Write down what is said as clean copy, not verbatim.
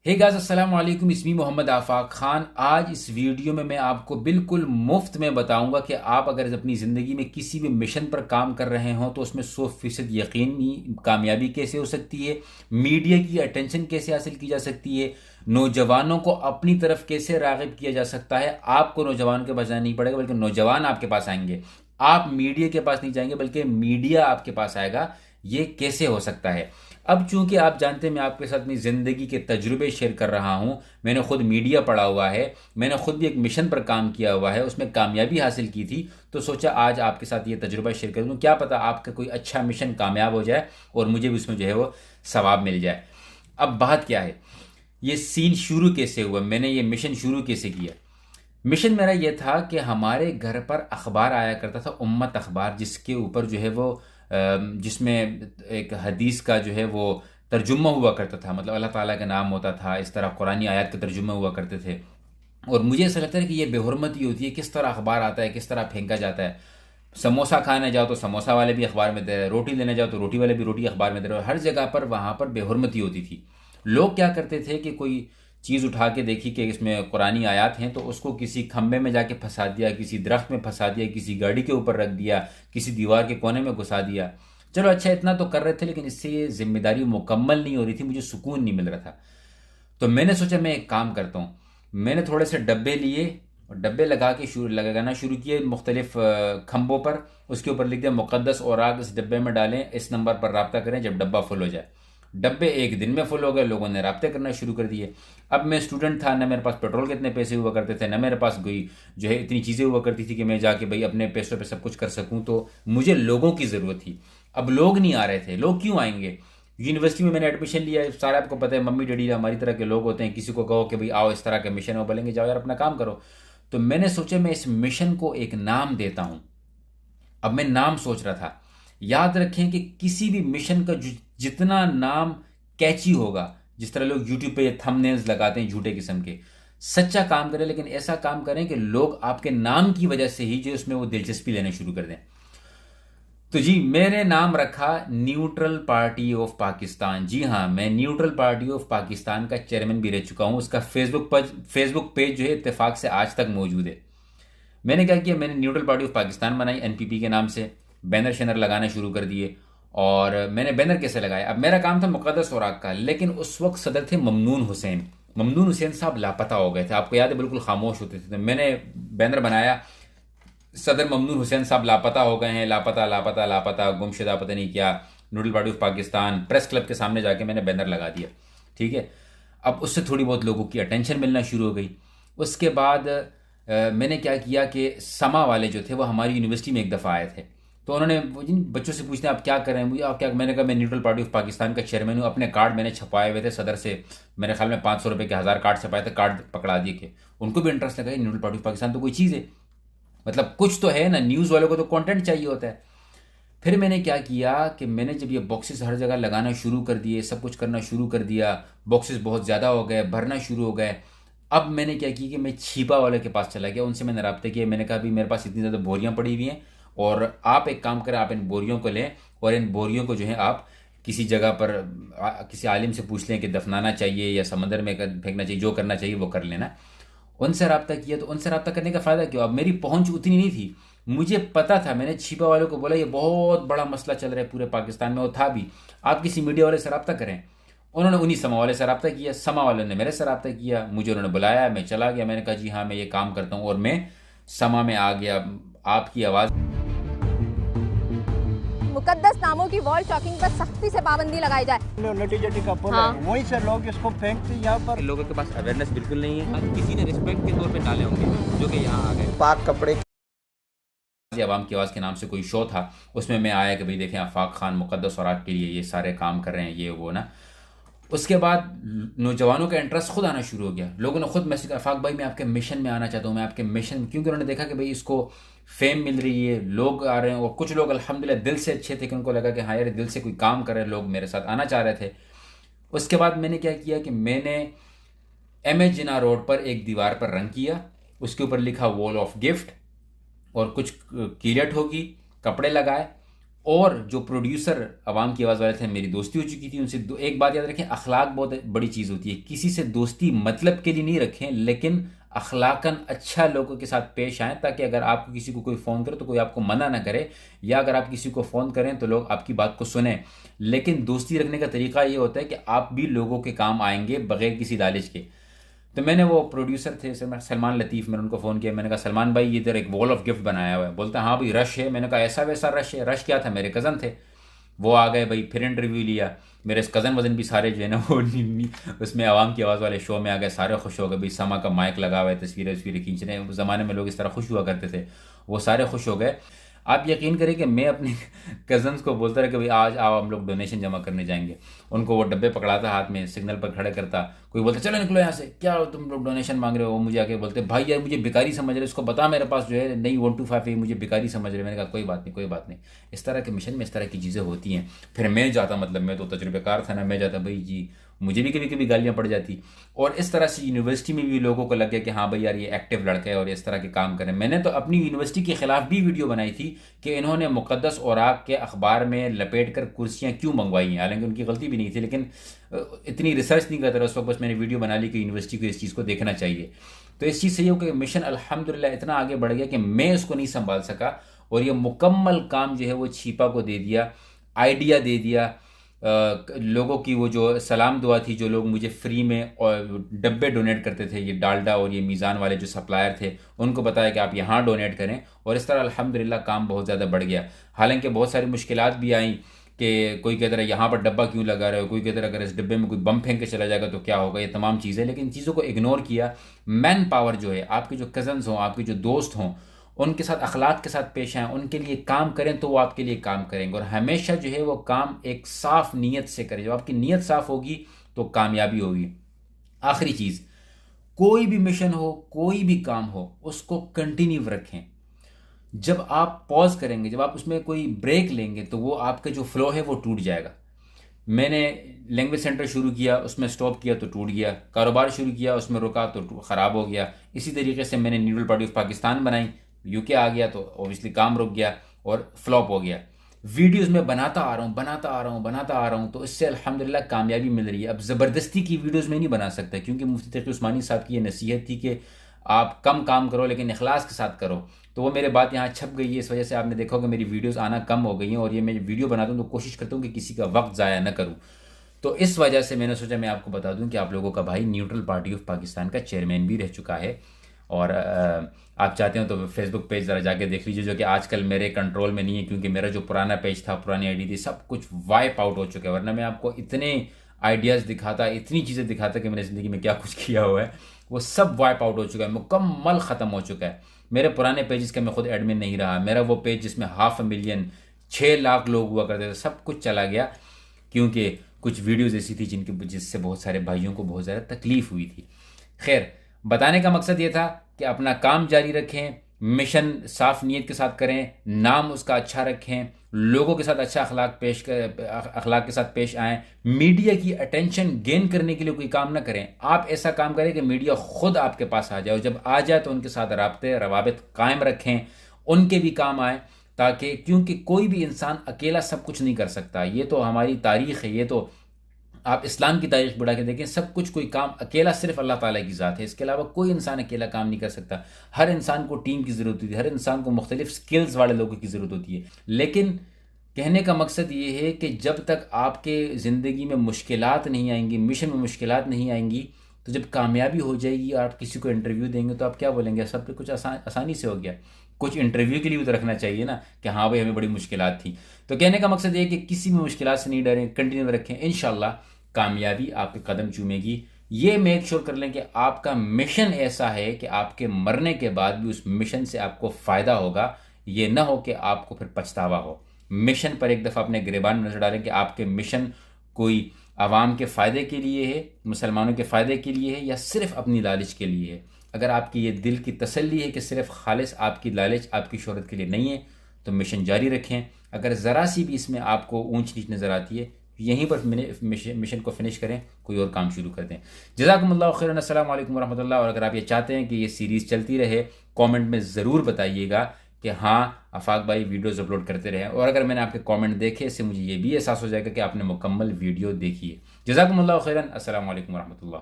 Hey guys, अस्सलाम वालेकुम। इसमी मोहम्मद आफाक खान। आज इस वीडियो में मैं आपको बिल्कुल मुफ्त में बताऊंगा कि आप अगर अपनी ज़िंदगी में किसी भी मिशन पर काम कर रहे हो तो उसमें 100% यकीनी कामयाबी कैसे हो सकती है, मीडिया की अटेंशन कैसे हासिल की जा सकती है, नौजवानों को अपनी तरफ कैसे राग़िब किया जा सकता है। आपको नौजवान के पास जाना नहीं पड़ेगा, बल्कि नौजवान आपके पास आएंगे। आप मीडिया के पास नहीं जाएंगे, बल्कि मीडिया आपके पास आएगा। ये कैसे हो सकता है? अब चूंकि आप जानते हैं मैं आपके साथ अपनी ज़िंदगी के तजुर्बे शेयर कर रहा हूं। मैंने खुद मीडिया पढ़ा हुआ है, मैंने खुद भी एक मिशन पर काम किया हुआ है, उसमें कामयाबी हासिल की थी। तो सोचा आज आपके साथ ये तजुर्बा शेयर कर दूं, क्या पता आपका कोई अच्छा मिशन कामयाब हो जाए और मुझे भी उसमें जो है वो सवाब मिल जाए। अब बात क्या है, ये सीन शुरू कैसे हुआ, मैंने ये मिशन शुरू कैसे किया। मिशन मेरा ये था कि हमारे घर पर अखबार आया करता था, उम्मत अखबार, जिसके ऊपर जो है वो जिसमें एक हदीस का जो है वो तर्जुमा हुआ करता था, मतलब अल्लाह ताला का नाम होता था, इस तरह कुरानी आयत के तर्जुमे हुआ करते थे। और मुझे ऐसा लगता है कि ये बेहुरमती होती है, किस तरह अखबार आता है, किस तरह फेंका जाता है। समोसा खाने जाओ तो समोसा वाले भी अखबार में दे रहे, रोटी लेने जाओ तो रोटी वाले भी रोटी अखबार में दे रहे, हर जगह पर वहाँ पर बेहुरमती होती थी। लोग क्या करते थे कि कोई चीज़ उठा के देखी कि इसमें कुरानी आयात हैं, तो उसको किसी खम्भे में जाके फंसा दिया, किसी दरख्त में फंसा दिया, किसी गाड़ी के ऊपर रख दिया, किसी दीवार के कोने में घुसा दिया। चलो अच्छा, इतना तो कर रहे थे, लेकिन इससे ये जिम्मेदारी मुकम्मल नहीं हो रही थी, मुझे सुकून नहीं मिल रहा था। तो मैंने सोचा मैं एक काम करता हूँ। मैंने थोड़े से डब्बे लिए और डब्बे लगाना शुरू किए मुख्तलिफ खम्भों पर। उसके ऊपर लिख दिया मुक़द्दस औराक इस डब्बे में डालें, इस नंबर पर रब्ता करें जब डब्बा फुल हो जाए। डब्बे एक दिन में फुल हो गए, लोगों ने रब्ते करना शुरू कर दिए। अब मैं स्टूडेंट था, ना मेरे पास पेट्रोल के इतने पैसे हुआ करते थे, ना मेरे पास कोई जो है इतनी चीज़ें हुआ करती थी कि मैं जाके भाई अपने पैसों पे सब कुछ कर सकूं। तो मुझे लोगों की ज़रूरत थी। अब लोग नहीं आ रहे थे। लोग क्यों आएंगे? यूनिवर्सिटी में मैंने एडमिशन लिया, सारा आपको पता है, मम्मी डैडी हमारी तरह के लोग होते हैं। किसी को कहो कि भाई आओ इस तरह का मिशन है, वो बोलेंगे जाओ यार अपना काम करो। तो मैंने सोचा मैं इस मिशन को एक नाम देता हूं। अब मैं नाम सोच रहा था। याद रखें कि किसी भी मिशन का जितना नाम कैची होगा, जिस तरह लोग यूट्यूब पे थंबनेल्स लगाते हैं झूठे किस्म के, सच्चा काम करें, लेकिन ऐसा काम करें कि लोग आपके नाम की वजह से ही जो उसमें वो दिलचस्पी लेना शुरू कर दें। तो जी मैंने नाम रखा न्यूट्रल पार्टी ऑफ पाकिस्तान। जी हाँ, मैं न्यूट्रल पार्टी ऑफ पाकिस्तान का चेयरमैन भी रह चुका हूं। उसका फेसबुक पेज जो है इत्तेफाक से आज तक मौजूद है। मैंने क्या किया, मैंने न्यूट्रल पार्टी ऑफ पाकिस्तान बनाई एनपीपी के नाम से, बैनर शैनर लगाना शुरू कर दिए। और मैंने बैनर कैसे लगाया, अब मेरा काम था मुक़द्दस औराक का, लेकिन उस वक्त सदर थे ममनून हुसैन। ममनून हुसैन साहब लापता हो गए थे, आपको याद है, बिल्कुल खामोश होते थे। तो मैंने बैनर बनाया, सदर ममनून हुसैन साहब लापता हो गए हैं, लापता लापता लापता, गुमशुदा, पता नहीं क्या। Neutral party of Pakistan press club के सामने जाके मैंने बैनर लगा दिया। ठीक है, अब उससे थोड़ी बहुत लोगों की अटेंशन मिलना शुरू हो गई। उसके बाद मैंने क्या किया कि समा वाले जो थे वो हमारी यूनिवर्सिटी में एक दफ़ा आए थे। तो उन्होंने जिन बच्चों से पूछते हैं आप क्या कर रहे हैं, मुझे आप क्या, मैंने कहा मैं न्यूट्रल पार्टी ऑफ पाकिस्तान का चेयरमैन हूँ। अपने कार्ड मैंने छपाए हुए थे सदर से, मेरे ख्याल में 500 रुपये के 1000 कार्ड छपाए थे, कार्ड पकड़ा दिए के। उनको भी इंटरेस्ट लगा न्यूट्रल पार्टी ऑफ पाकिस्तान तो कोई चीज़ है, मतलब कुछ तो है ना, न्यूज़ वालों को तो कंटेंट चाहिए होता है। फिर मैंने क्या किया कि मैंने जब ये बॉक्सेस हर जगह लगाना शुरू कर दिए, सब कुछ करना शुरू कर दिया, बॉक्सेस बहुत ज़्यादा हो गए, भरना शुरू हो गए। अब मैंने क्या किया कि मैं छिपा वाले के पास चला गया, उनसे मैंने रब्ते किया। मैंने कहा भी मेरे पास इतनी ज़्यादा बोरियां पड़ी हुई हैं और आप एक काम करें, आप इन बोरियों को लें और इन बोरियों को जो है आप किसी जगह पर किसी आलिम से पूछ लें कि दफनाना चाहिए या समंदर में फेंकना चाहिए, जो करना चाहिए वो कर लेना। उनसे रब्ता किया, तो उनसे रब्ता करने का फ़ायदा क्यों, अब मेरी पहुंच उतनी नहीं थी। मुझे पता था, मैंने छिपा वालों को बोला ये बहुत बड़ा मसला चल रहा है पूरे पाकिस्तान में, वो था भी, आप किसी मीडिया वाले से रब्ता करें। उन्होंने उन्हीं समा वाले से रब्ता किया, समा वालों ने मेरे से रब्ता किया, मुझे उन्होंने बुलाया, मैं चला गया। मैंने कहा जी हाँ मैं ये काम करता हूँ, और मैं समा में आ गया। आपकी आवाज़। मुकद्दस नामों की वॉल चॉकिंग पर सख्ती से पाबंदी लगाई जाए। नटी जटी का पुल हाँ। है, वहीं से लोग इसको फेंकते हैं यहाँ पर। लोगों के पास अवेयरनेस बिल्कुल नहीं है, और किसी ने रिस्पेक्ट के तौर पे डाले होंगे जो कि यहाँ आ गए। पाक कपड़े अवाम की आवाज़ के नाम से कोई शो था, उसमें मैं आया कि भाई देखें आफाक खान मुक़द्दस औराक के लिए ये सारे काम कर रहे हैं, ये वो ना। उसके बाद नौजवानों का इंटरेस्ट खुद आना शुरू हो गया। लोगों ने खुद मैसेज किया आफाक भाई मैं आपके मिशन में आना चाहता हूँ, मैं आपके मिशन, क्योंकि उन्होंने देखा कि भाई इसको फेम मिल रही है, लोग आ रहे हैं। और कुछ लोग अल्हम्दुलिल्लाह दिल से अच्छे थे कि उनको लगा कि हाँ यार दिल से कोई काम कर रहे हैं, लोग मेरे साथ आना चाह रहे थे। उसके बाद मैंने क्या किया कि मैंने एम जिना रोड पर एक दीवार पर रंग किया, उसके ऊपर लिखा वॉल ऑफ गिफ्ट, और कुछ कीलेट होगी, कपड़े लगाए, और जो प्रोड्यूसर आवाम की आवाज़ वाले थे, मेरी दोस्ती हो चुकी थी उनसे। एक बात याद रखें, अखलाक बहुत बड़ी चीज़ होती है। किसी से दोस्ती मतलब के लिए नहीं रखें, लेकिन अखलाकन अच्छा लोगों के साथ पेश आएँ, ताकि अगर आपको किसी को कोई फ़ोन करे तो कोई आपको मना ना करे, या अगर आप किसी को फ़ोन करें तो लोग आपकी बात को सुने। लेकिन दोस्ती रखने का तरीका ये होता है कि आप भी लोगों के काम आएंगे बग़ैर किसी लालच के। तो मैंने वो प्रोड्यूसर थे सलमान लतीफ़, मैंने उनको फ़ोन किया। मैंने कहा सलमान भाई इधर एक वॉल ऑफ गिफ्ट बनाया हुआ है। बोलता हाँ भाई रश है। मैंने कहा ऐसा वैसा रश है? रश क्या था, मेरे कज़न थे, वो आ गए भाई, फिर इंटरव्यू लिया। मेरे कज़न वज़न भी सारे जो है ना वो उसमें आवाम की आवाज़ वाले शो में आ गए, सारे खुश हो गए भाई। समा का माइक लगा हुआ है, तस्वीरें खींच रहे हैं। उस ज़माने में लोग इस तरह खुश हुआ करते थे, वो सारे खुश हो गए। आप यकीन करें कि मैं अपने कज़न्स को बोलता रहा कि भाई आज आओ हम लोग डोनेशन जमा करने जाएंगे। उनको वो डब्बे पकड़ाता, हाथ में सिग्नल पर खड़े करता। कोई बोलता चलो निकलो यहाँ से, क्या तुम लोग डोनेशन मांग रहे हो? वो मुझे आके बोलते भाई यार मुझे भिखारी समझ रहे, उसको बता मेरे पास जो है नहीं 125 है, मुझे भिखारी समझ रहे। मैंने कहा कोई बात नहीं, कोई बात नहीं। इस तरह के मिशन में इस तरह की चीज़ें होती हैं। फिर मैं जाता, मतलब मैं तो तजुर्बेकार था ना, मैं जाता भाई जी, मुझे भी कभी कभी गालियाँ पड़ जाती। और इस तरह से यूनिवर्सिटी में भी लोगों को लग गया कि हाँ भाई यार ये एक्टिव लड़का है और इस तरह के काम करें। मैंने तो अपनी यूनिवर्सिटी के ख़िलाफ़ भी वीडियो बनाई थी कि इन्होंने मुक़द्दस औराक के अखबार में लपेट कर कुर्सियाँ क्यों मंगवाई हैं। हालांकि उनकी गलती भी नहीं थी, लेकिन इतनी रिसर्च नहीं करता रहा उस वक्त। बस मैंने वीडियो बना ली कि यूनिवर्सिटी को इस चीज़ को देखना चाहिए। तो इस चीज़ से ये हो कि मिशन अल्हम्दुलिल्लाह इतना आगे बढ़ गया कि मैं उसको नहीं संभाल सका, और ये मुकम्मल काम जो है वो छिपा को दे दिया, आइडिया दे दिया। लोगों की वो जो सलाम दुआ थी, जो लोग मुझे फ्री में और डब्बे डोनेट करते थे, ये डालडा और ये मीज़ान वाले जो सप्लायर थे, उनको बताया कि आप यहाँ डोनेट करें। और इस तरह अल्हम्दुलिल्लाह काम बहुत ज़्यादा बढ़ गया। हालांकि बहुत सारी मुश्किलात भी आई कि कोई कहता रहा यहाँ पर डब्बा क्यों लगा रहे हो, कोई कहता रहा अगर इस डब्बे में कोई बम फेंक के चला जाएगा तो क्या होगा, ये तमाम चीज़ें। लेकिन इन चीज़ों को इग्नोर किया। मैन पावर जो है, आपके जो कज़न्स हों, आपके जो दोस्त हों, उनके साथ अखलाक के साथ पेश आएँ, उनके लिए काम करें तो वो आपके लिए काम करेंगे। और हमेशा जो है वो काम एक साफ़ नीयत से करें। जब आपकी नीयत साफ़ होगी तो कामयाबी होगी। आखिरी चीज़, कोई भी मिशन हो, कोई भी काम हो, उसको कंटिन्यू रखें। जब आप पॉज करेंगे, जब आप उसमें कोई ब्रेक लेंगे, तो वो आपका जो फ्लो है वो टूट जाएगा। मैंने लैंग्वेज सेंटर शुरू किया, उसमें स्टॉप किया तो टूट गया। कारोबार शुरू किया, उसमें रुका तो ख़राब हो गया। इसी तरीके से मैंने न्यूट्रल पार्टी ऑफ पाकिस्तान बनाई, यूके आ गया तो ऑब्वियसली काम रुक गया और फ्लॉप हो गया। वीडियोस में बनाता आ रहा हूँ, तो इससे अल्हम्दुलिल्लाह कामयाबी मिल रही है। अब ज़बरदस्ती की वीडियोस में नहीं बना सकता, क्योंकि मुफ्ती तकी उस्मानी साहब की ये नसीहत थी कि आप कम काम करो लेकिन इखलास के साथ करो। तो वो मेरे बात यहाँ छप गई है, इस वजह से आपने देखा होगा मेरी वीडियोस आना कम हो गई हैं। और ये मैं वीडियो बनाता हूँ तो कोशिश करता हूँ कि किसी का वक्त ज़ाया न करूँ। तो इस वजह से मैंने सोचा मैं आपको बता दूं कि आप लोगों का भाई न्यूट्रल पार्टी ऑफ पाकिस्तान का चेयरमैन भी रह चुका है। और आप चाहते हो तो फेसबुक पेज ज़रा जाके देख लीजिए, जो कि आजकल मेरे कंट्रोल में नहीं है, क्योंकि मेरा जो पुराना पेज था, पुरानी आईडी थी, सब कुछ वाइप आउट हो चुका है। वरना मैं आपको इतने आइडियाज़ दिखाता, इतनी चीज़ें दिखाता कि मैंने ज़िंदगी में क्या कुछ किया हुआ है, वो सब वाइप आउट हो चुका है, मुकम्मल ख़त्म हो चुका है। मेरे पुराने पेजेस का मैं खुद एडमिन नहीं रहा। मेरा वो पेज जिसमें 500,000 6 लाख लोग हुआ करते थे, सब कुछ चला गया, क्योंकि कुछ वीडियोज़ ऐसी थी जिससे बहुत सारे भाइयों को बहुत ज़्यादा तकलीफ़ हुई थी। खैर, बताने का मकसद ये था कि अपना काम जारी रखें, मिशन साफ नीयत के साथ करें, नाम उसका अच्छा रखें, लोगों के साथ अच्छा अखलाक के साथ पेश आएँ। मीडिया की अटेंशन गेन करने के लिए कोई काम ना करें। आप ऐसा काम करें कि मीडिया खुद आपके पास आ जाए, और जब आ जाए तो उनके साथ रवाबित कायम रखें, उनके भी काम आए, ताकि, क्योंकि कोई भी इंसान अकेला सब कुछ नहीं कर सकता। ये तो हमारी तारीख़ है, ये तो आप इस्लाम की तारीख बढ़ा के देखें, सब कुछ कोई काम अकेला सिर्फ अल्लाह ताला की ज़ात है, इसके अलावा कोई इंसान अकेला काम नहीं कर सकता। हर इंसान को टीम की ज़रूरत होती है, हर इंसान को मुख्तलिफ स्किल्स वाले लोगों की ज़रूरत होती है। लेकिन कहने का मकसद ये है कि जब तक आपके ज़िंदगी में मुश्किलात नहीं आएंगी, मिशन में मुश्किलात नहीं आएंगी, तो जब कामयाबी हो जाएगी और आप किसी को इंटरव्यू देंगे तो आप क्या बोलेंगे, सब कुछ आसानी से हो गया। कुछ इंटरव्यू के लिए भी तो रखना चाहिए ना कि हाँ भाई हमें बड़ी मुश्किलात थी। तो कहने का मकसद ये है कि किसी भी मुश्किलात से नहीं डरें, कंटिन्यू रखें, इंशाल्लाह कामयाबी आपके कदम चूमेगी। ये मेक श्योर कर लें कि आपका मिशन ऐसा है कि आपके मरने के बाद भी उस मिशन से आपको फ़ायदा होगा, ये ना हो कि आपको फिर पछतावा हो। मिशन पर एक दफ़ा अपने गिरेबान में नजर डालें कि आपके मिशन कोई आवाम के फ़ायदे के लिए है, मुसलमानों के फ़ायदे के लिए है, या सिर्फ अपनी लालच के लिए है। अगर आपकी ये दिल की तसल्ली है कि सिर्फ खालिस आपकी लालच आपकी शोहरत के लिए नहीं है, तो मिशन जारी रखें। अगर ज़रा सी भी इसमें आपको ऊंच नीच नज़र आती है, यहीं पर मिशन को फिनिश करें, कोई और काम शुरू कर दें। जज़ाकुमुल्लाहु खैरन। अस्सलामु अलैकुम वरहमतुल्लाह। और अगर आप ये चाहते हैं कि ये सीरीज़ चलती रहे, कमेंट में ज़रूर बताइएगा कि हाँ आफाक भाई वीडियोज़ अपलोड करते रहे, और अगर मैंने आपके कमेंट देखे इससे मुझे ये भी एहसास हो जाएगा कि आपने मुकम्मल वीडियो देखी है। जज़ाकुमुल्लाह खैरन। अस्सलामु अलैकुम वरहमतुल्लाह।